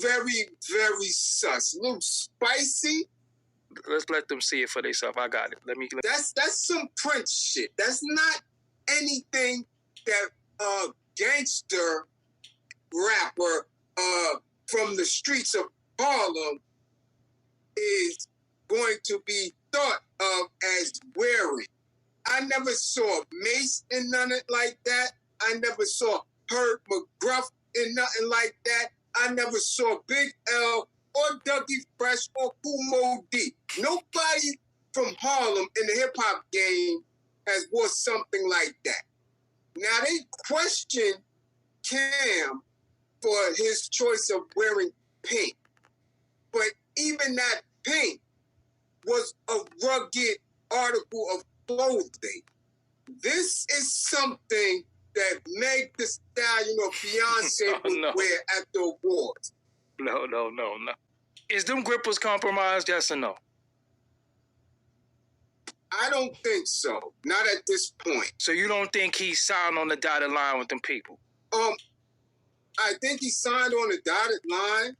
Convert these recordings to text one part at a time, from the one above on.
very, very sus. A little spicy. Let's let them see it for themselves. I got it. That's some Prince shit. That's not anything that a gangster rapper from the streets of Harlem is going to be thought of as wearing. I never saw Mace in nothing like that. I never saw Herb McGruff in nothing like that. I never saw Big L or Dougie Fresh or Kumo D. Nobody from Harlem in the hip-hop game has wore something like that. Now, they question Cam for his choice of wearing pink. But even that pink was a rugged article of clothing. This is something that Meg Thee Stallion or Beyonce would wear at the awards. No. Is them grippers compromised, yes or no? I don't think so. Not at this point. So you don't think he signed on the dotted line with them people? I think he signed on the dotted line,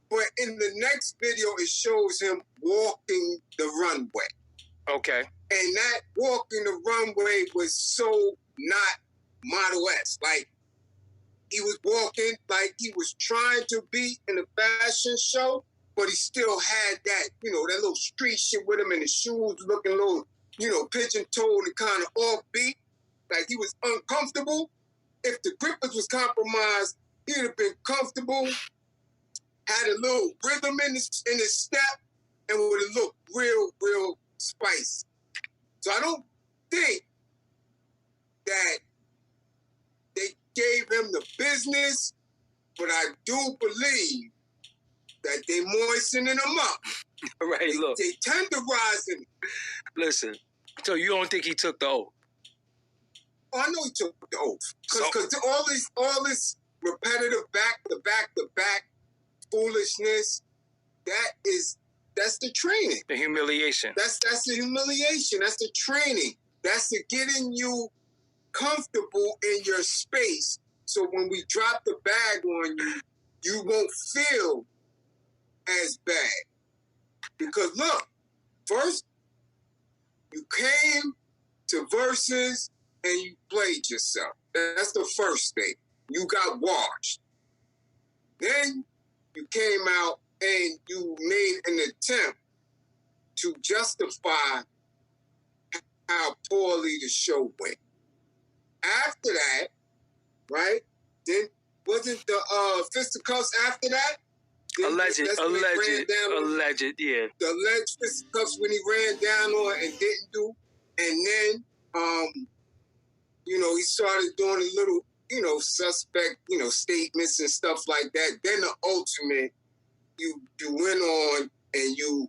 but in the next video, it shows him walking the runway. Okay. And that walking the runway was so not Model-esque. Like, he was walking like he was trying to be in a fashion show, but he still had that, that little street shit with him, and his shoes looking a little, pigeon-toed and kind of offbeat. Like, he was uncomfortable. If the grippers was compromised, he'd have been comfortable, had a little rhythm in his step, and would have looked real spicy. So I don't think that they gave him the business, but I do believe that they moistening him up. Right, look. They tenderizing him. Listen, so you don't think he took the oath? Oh, I know he took the oath. Because all this repetitive back-to-back foolishness, that's the training. The humiliation. That's the humiliation. That's the training. That's the getting you comfortable in your space. So when we drop the bag on you, you won't feel as bad. Because look, first, you came to Versus and you played yourself. That's the first thing. You got washed. Then you came out and you made an attempt to justify how poorly the show went. After that, right? Then wasn't the fisticuffs after that? Alleged, yeah. The alleged fisticuffs when he ran down on and didn't do. And then, he started doing a little, suspect, statements and stuff like that. Then the ultimate, you went on and you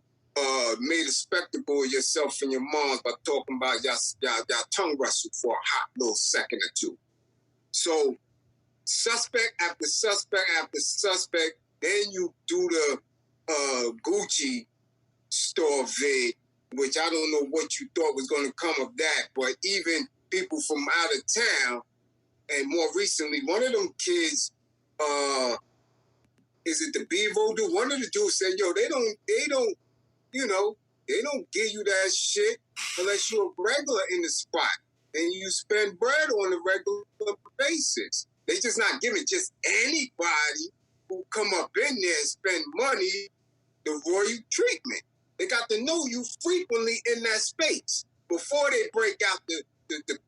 made a spectacle of yourself and your moms by talking about y'all tongue wrestled for a hot little second or two. So suspect after suspect after suspect, then you do the Gucci store vid, which I don't know what you thought was going to come of that, but even people from out of town, and more recently, one of them kids, is it the Bevo dude? One of the dudes said, yo, they don't give you that shit unless you're a regular in the spot and you spend bread on a regular basis. They just not giving just anybody who come up in there and spend money the royal treatment. They got to know you frequently in that space before they break out the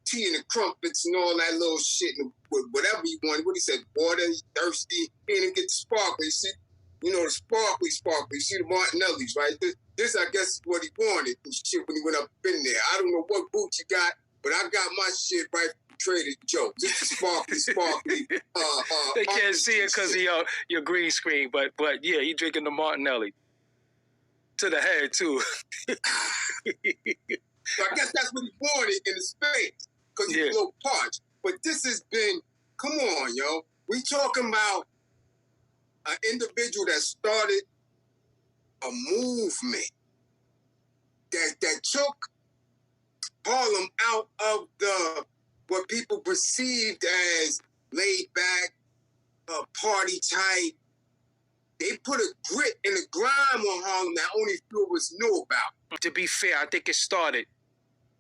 tea and the crumpets and all that little shit and whatever you want. What he said, water, thirsty, he didn't get the sparkly. You see, the sparkly. You see the Martinellis, right? This I guess, is what he wanted and shit when he went up in there. I don't know what boots you got, but I got my shit right from Trader Joe's. This is sparkly. They can't see it because of your green screen, but yeah, he drinking the Martinelli. To the head, too. So I guess that's what he wanted in the space, because he's a little parched. But this has been, come on, yo. We talking about an individual that started a movement that took Harlem out of what people perceived as laid back, party type. They put a grit and a grime on Harlem that only few of us knew about. To be fair, I think it started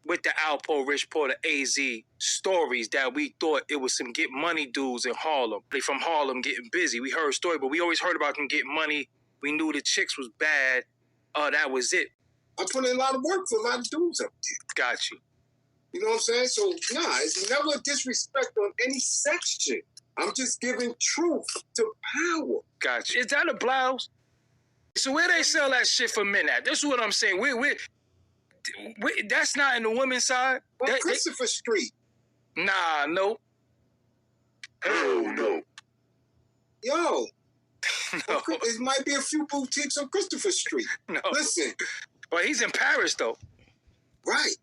with the Alpo, Rich Porter, AZ stories that we thought it was some get money dudes in Harlem. They from Harlem getting busy. We heard a story, but we always heard about them getting money. We knew the chicks was bad. That was it. I put in a lot of work for a lot of dudes up there. Got you. You know what I'm saying? So, nah, it's never a disrespect on any section. I'm just giving truth to power. Got you. Is that a blouse? So where they sell that shit for men at? This is what I'm saying. That's not in the women's side. On Christopher Street. Nah, no. Hell no. Yo. No. It might be a few boutiques on Christopher Street. No. Listen. But he's in Paris, though. Right.